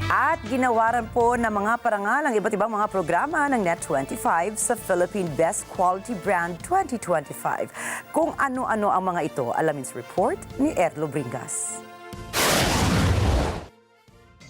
At ginawaran po ng mga parangal ang iba't ibang mga programa ng Net25 sa Philippine Best Quality Brand 2025. Kung ano-ano ang mga ito, alamin sa report ni Erlo Bringas.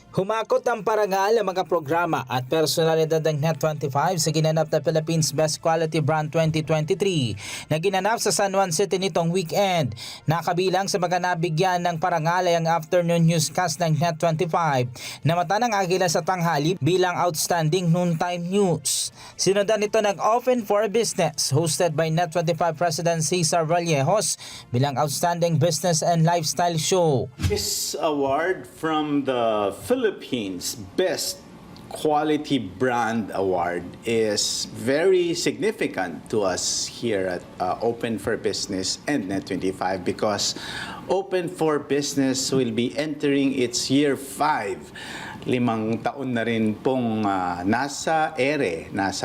Humakot ang parangal ang mga programa at personalidad ng Net25 sa ginanap na Philippines Best Quality Brand 2023 na ginanap sa San Juan City nitong weekend. Nakabilang sa mga nabigyan ng parangal ay ang afternoon newscast ng Net25 na mata ng agila sa tanghali bilang outstanding noontime news. Sinundan ito ng Open for Business hosted by Net25 President Cesar Vallejos bilang outstanding business and lifestyle show. This award from the Philippines Best Quality Brand Award is very significant to us here at Open for Business and Net25 because Open for Business will be entering its year 5. 5 taon na rin pong nasa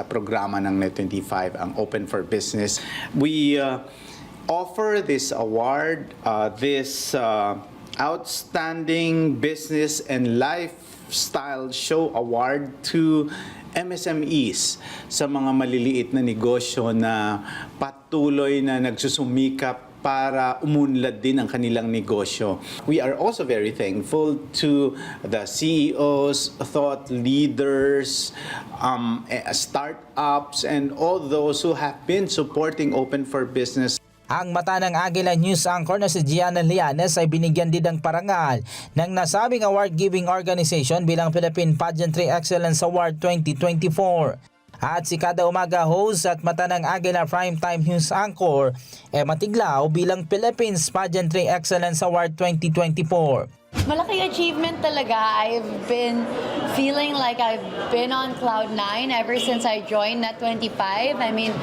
programa ng Net25 ang Open for Business. We offer this award, this Outstanding Business and Lifestyle Show Award to MSMEs sa mga maliliit na negosyo na patuloy na nagsusumikap para umunlad din ang kanilang negosyo. We are also very thankful to the CEOs, thought leaders, startups, and all those who have been supporting Open for Business. Ang mata ng Agila News anchor na si Gianna Lianes ay binigyan din ng parangal ng nasabing award-giving organization bilang Philippine Pageantry Excellence Award 2024. At si kada umaga host at mata ng Agila Primetime News anchor Emma Tiglao bilang Philippines Pageantry Excellence Award 2024. Malaking achievement talaga. I've been feeling like I've been on cloud 9 ever since I joined Net25. I mean,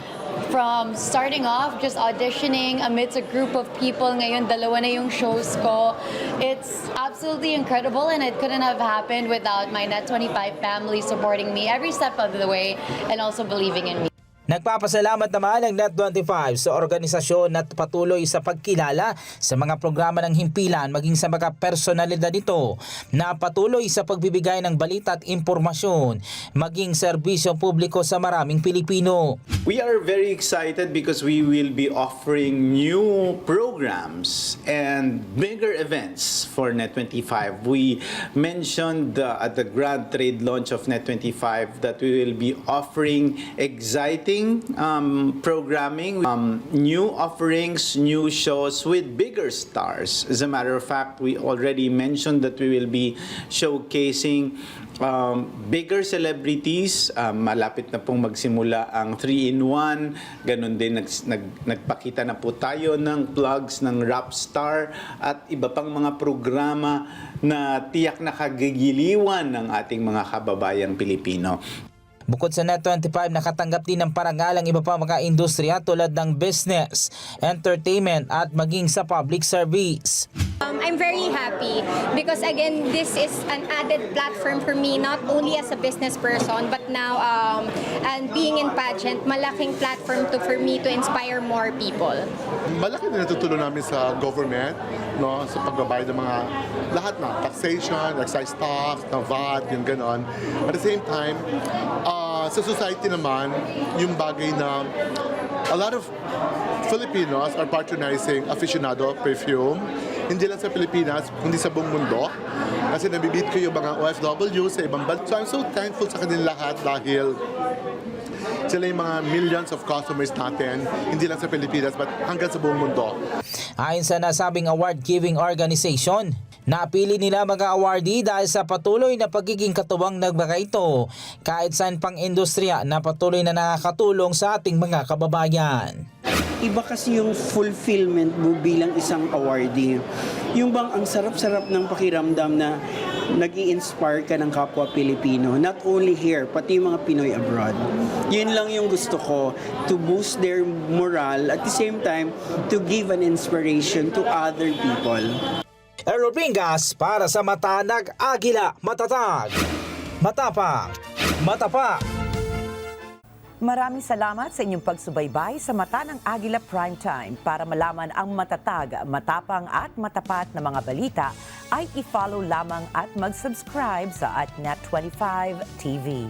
from starting off, just auditioning amidst a group of people, ngayon dalawa na yung shows ko. It's absolutely incredible and it couldn't have happened without my Net25 family supporting me every step of the way and also believing in me. Nagpapasalamat naman ang Net25 sa organisasyon at patuloy sa pagkilala sa mga programa ng himpilan maging sa mga personalidad nito na patuloy sa pagbibigay ng balita at impormasyon maging serbisyo publiko sa maraming Pilipino. We are very excited because we will be offering new programs and bigger events for Net25. We mentioned at the grand trade launch of Net25 that we will be offering exciting programming, new offerings, new shows with bigger stars. As a matter of fact, we already mentioned that we will be showcasing bigger celebrities. Malapit na pong magsimula ang 3-in-1. Ganon din nagpakita na po tayo ng plugs ng rap star at iba pang mga programa na tiyak na kagigiliwan ng ating mga kababayang Pilipino. Bukod sa Net25, nakatanggap din ng parangal ang iba pa mga industriya tulad ng business, entertainment at maging sa public service. I'm very happy because again, this is an added platform for me, not only as a business person, but now and being in pageant, malaking platform for me to inspire more people. Malaki din natutulong namin sa government, no, sa pagbabayad ng mga lahat na taxation, excise tax, ng VAT, yung ganon. At the same time, sa society naman, yung bagay na a lot of Filipinos are patronizing aficionado perfume. Hindi lang sa Pilipinas, kundi sa buong mundo. Kasi nabibit ko yung mga OFW sa ibang bansa. So I'm so thankful sa kanila lahat dahil sila yung mga millions of customers natin, hindi lang sa Pilipinas, but hanggang sa buong mundo. Ayon sa nasabing award-giving organization, napili nila mga awardee dahil sa patuloy na pagiging katuwang ng mga ito kahit saan pang industriya na patuloy na nakakatulong sa ating mga kababayan. Iba kasi yung fulfillment mo bilang isang awardee. Yung bang ang sarap-sarap ng pakiramdam na nag-i-inspire ka ng kapwa Pilipino, not only here, pati yung mga Pinoy abroad. Yun lang yung gusto ko, to boost their morale at the same time, to give an inspiration to other people. Erlo Bringas para sa Mata ng Agila, matatag, matapang, matapak. Maraming salamat sa inyong pagsubaybay sa Mata ng Agila Primetime. Para malaman ang matatag, matapang at matapat na mga balita, ay i-follow lamang at mag-subscribe sa @Net25 TV.